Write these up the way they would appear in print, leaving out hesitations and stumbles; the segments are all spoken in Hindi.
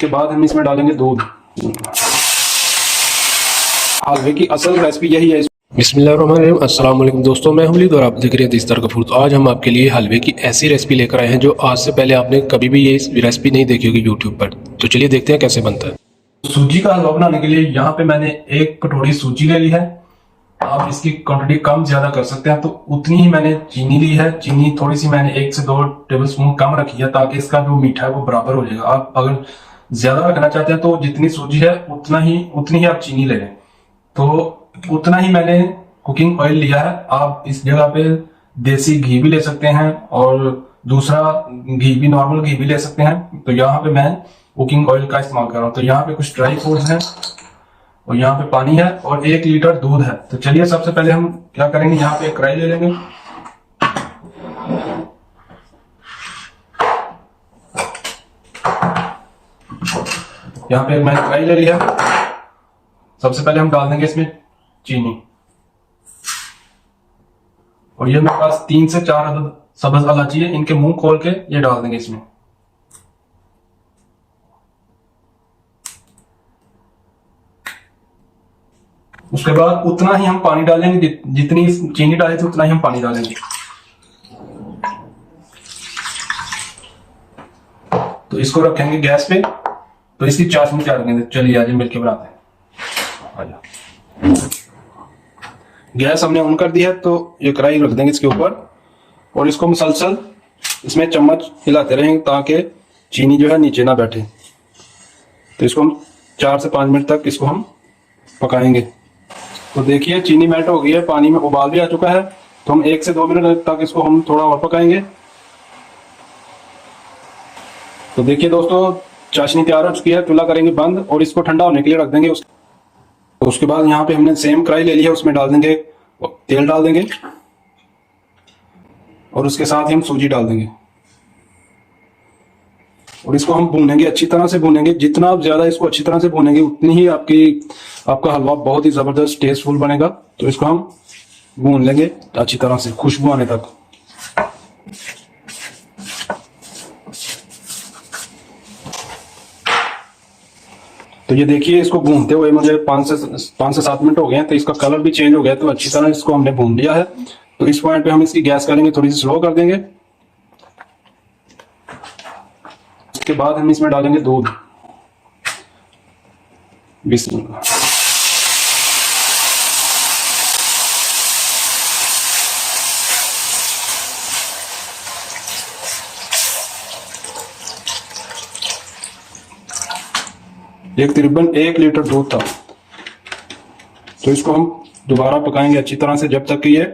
उसके बाद हम इसमें डालेंगे दूध। हलवे की असल रेसिपी यही है। बिस्मिल्लाहिर्रहमानिर्रहीम। अस्सलाम वालेकुम दोस्तों, मैं हूं वलीद और आप देख रहे हैं दीस्तर गफूर। तो आज हम आपके लिए हलवे की ऐसी रेसिपी लेकर आए हैं जो आज से पहले आपने कभी भी ये रेसिपी नहीं देखी होगी यूट्यूब पर। तो चलिए देखते हैं कैसे बनता है। सूजी का हलवा बनाने के लिए यहाँ पे मैंने एक कटोरी सूजी ले ली है। आप इसकी क्वांटिटी कम ज्यादा कर सकते हैं, तो उतनी ही मैंने चीनी ली है। चीनी थोड़ी सी मैंने 1 से 2 टेबल स्पून कम रखी है ताकि इसका जो मीठा है वो बराबर हो जाएगा। आप अगर ज्यादा रखना चाहते हैं तो जितनी सूजी है उतनी ही आप चीनी ले लें। तो उतना ही मैंने कुकिंग ऑयल लिया है। आप इस जगह पे देसी घी भी ले सकते हैं और दूसरा घी भी, नॉर्मल घी भी ले सकते हैं। तो यहाँ पे मैं कुकिंग ऑयल का इस्तेमाल कर रहा हूँ। तो यहाँ पे कुछ ड्राई फ्रूट्स हैं और यहाँ पे पानी है और 1 लीटर दूध है। तो चलिए सबसे पहले हम क्या करेंगे, यहाँ पे एक कढ़ाई ले लेंगे। यहाँ पे मैंने कढ़ाई ले ली है। सबसे पहले हम डाल देंगे इसमें चीनी, और ये मेरे पास 3 से 4 अदद सब्ज इलायची है। इनके मुंह खोल के ये डाल देंगे इसमें। उसके बाद उतना ही हम पानी डालेंगे, जितनी चीनी डाली थी उतना ही हम पानी डालेंगे। तो इसको रखेंगे गैस पे। तो इसकी चाशनी तैयार करेंगे। चलिए आज मिलकर बनाते हैं। आजा। गैस हमने ऑन कर दिया है, तो ये कढ़ाई रख देंगे इसके ऊपर और इसको मुसलसल इसमें चम्मच हिलाते रहेंगे ताकि चीनी जो है नीचे ना बैठे। तो इसको हम 4 से 5 मिनट तक इसको हम पकाएंगे। तो देखिए चीनी मेल्ट हो गई है, पानी में उबाल भी आ चुका है। तो हम 1 से 2 मिनट तक इसको हम थोड़ा और पकाएंगे। तो देखिए दोस्तों, चाशनी तैयार हो चुकी है। चूल्हा करेंगे बंद और इसको ठंडा होने के लिए रख देंगे। तो उसके बाद यहाँ पे हमने सेम कढ़ाई ले ली है, उसमें डाल देंगे तेल, डाल देंगे और उसके साथ ही हम सूजी डाल देंगे और इसको हम भूनेंगे, अच्छी तरह से भूनेंगे। जितना आप ज्यादा इसको अच्छी तरह से भूनेंगे उतनी ही आपका हलवा बहुत ही जबरदस्त टेस्टफुल बनेगा। तो इसको हम भून लेंगे अच्छी तरह से, खुशबू आने तक। तो ये देखिए इसको भूनते हुए मुझे 5 से 7 मिनट हो गए हैं। तो इसका कलर भी चेंज हो गया। तो अच्छी तरह इसको हमने भून लिया है। तो इस पॉइंट पे हम इसकी गैस करेंगे, थोड़ी सी स्लो कर देंगे। उसके बाद हम इसमें डालेंगे दूध। बिस्मिल्लाह। तकरीबन 1 लीटर दूध था। तो इसको हम दोबारा पकाएंगे अच्छी तरह से जब तक कि ये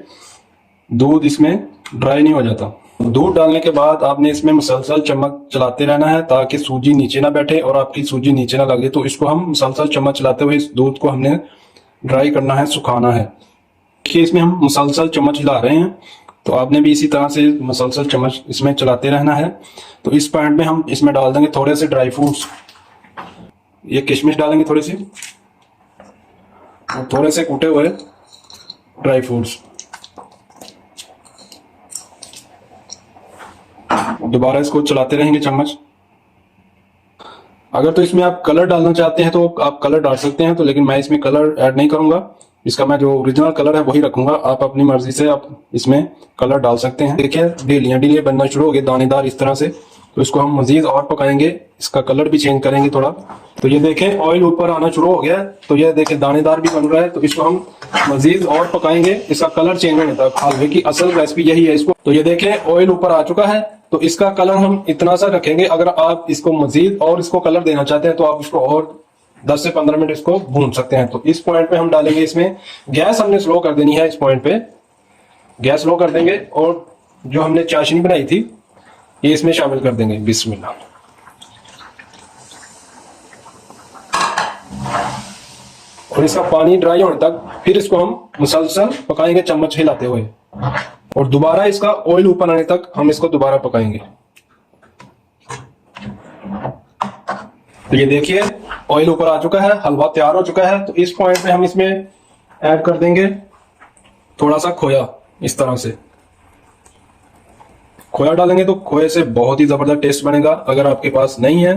दूध इसमें ड्राई नहीं हो जाता। दूध डालने के बाद आपने इसमें मुसलसल चम्मच चलाते रहना है ताकि सूजी नीचे ना बैठे और आपकी सूजी नीचे ना लगे। तो इसको हम मुसलसल चम्मच चलाते हुए इस दूध को हमने ड्राई करना है, सुखाना है। देखिए इसमें हम मुसलसल चम्मच हिला रहे हैं। तो आपने भी इसी तरह से मुसलसल चम्मच इसमें चलाते रहना है। तो इस पॉइंट में हम इसमें डाल देंगे थोड़े से ड्राई फ्रूट्स। ये किशमिश डालेंगे थोड़ी सी और थोड़े से कूटे हुए ड्राई फ्रूट्स। दोबारा इसको चलाते रहेंगे चम्मच। अगर तो इसमें आप कलर डालना चाहते हैं तो आप कलर डाल सकते हैं, तो लेकिन मैं इसमें कलर ऐड नहीं करूंगा। इसका मैं जो ओरिजिनल कलर है वही रखूंगा। आप अपनी मर्जी से आप इसमें कलर डाल सकते हैं। देखिए ढीलियां बनना शुरू हो गए, दानेदार इस तरह से। तो इसको हम मजीद और पकाएंगे, इसका कलर भी चेंज करेंगे थोड़ा। तो ये देखें ऑयल ऊपर आना शुरू हो गया है। तो ये देखें दानेदार भी बन रहा है। तो इसको हम मजीद और पकाएंगे, इसका कलर चेंज होने तक। हलवे की असल रेसिपी यही है। इसको तो ये देखें ऑयल ऊपर आ चुका है। तो इसका कलर हम इतना सा रखेंगे। अगर आप इसको मजीद और इसको कलर देना चाहते हैं तो आप इसको और 10 से 15 मिनट इसको भून सकते हैं। तो इस पॉइंट पे हम डालेंगे, इसमें गैस हमने स्लो कर देनी है। इस पॉइंट पे गैस स्लो कर देंगे और जो हमने चाशनी बनाई थी ये इसमें शामिल कर देंगे। बिस्मिल्लाह। और इसका पानी ड्राई होने तक फिर इसको हम मुसलसल पकाएंगे चम्मच हिलाते हुए और दोबारा इसका ऑयल ऊपर आने तक हम इसको दोबारा पकाएंगे। तो ये देखिए ऑयल ऊपर आ चुका है, हलवा तैयार हो चुका है। तो इस पॉइंट पे हम इसमें ऐड कर देंगे थोड़ा सा खोया। इस तरह से खोया डालेंगे तो खोए से बहुत ही जबरदस्त टेस्ट बनेगा। अगर आपके पास नहीं है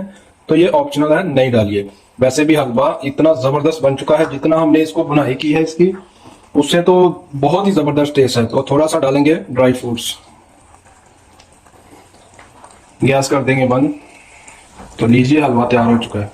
तो ये ऑप्शनल है, नहीं डालिए। वैसे भी हलवा इतना जबरदस्त बन चुका है, जितना हमने इसको बुनाई की है इसकी, उससे तो बहुत ही जबरदस्त टेस्ट है। तो थोड़ा सा डालेंगे ड्राई फ्रूट्स, गैस कर देंगे बंद। तो लीजिए, हलवा तैयार हो चुका है।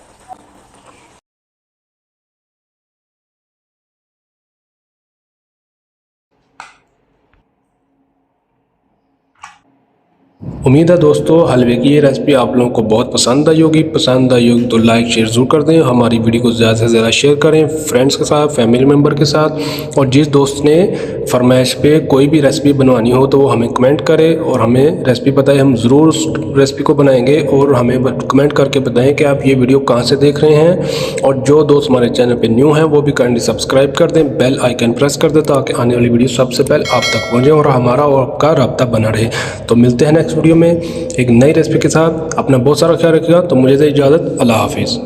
उम्मीद है दोस्तों हलवे की ये रेसिपी आप लोगों को बहुत पसंद आई होगी। पसंद आई होगी तो लाइक शेयर ज़रूर कर दें। हमारी वीडियो को ज़्यादा से ज़्यादा शेयर करें फ्रेंड्स के साथ, फैमिली मेम्बर के साथ। और जिस दोस्त ने फरमाइश पे कोई भी रेसिपी बनवानी हो तो वो हमें कमेंट करे और हमें रेसिपी बताएं। हम ज़रूर रेसिपी को बनाएंगे और हमें कमेंट करके बताएं कि आप ये वीडियो कहाँ से देख रहे हैं। और जो दोस्त हमारे चैनल पर न्यू हैं वो भी काइंडली सब्सक्राइब कर दें, बेल आइकन प्रेस कर दें ताकि आने वाली वीडियो सबसे पहले आप तक पहुँचे और हमारा और आपका रब्ता बना रहे। तो मिलते हैं नेक्स्ट वीडियो में एक नई रेसिपी के साथ। अपना बहुत सारा ख्याल रखिएगा। तो मुझे दे इजाज़त, अल्लाह हाफिज़।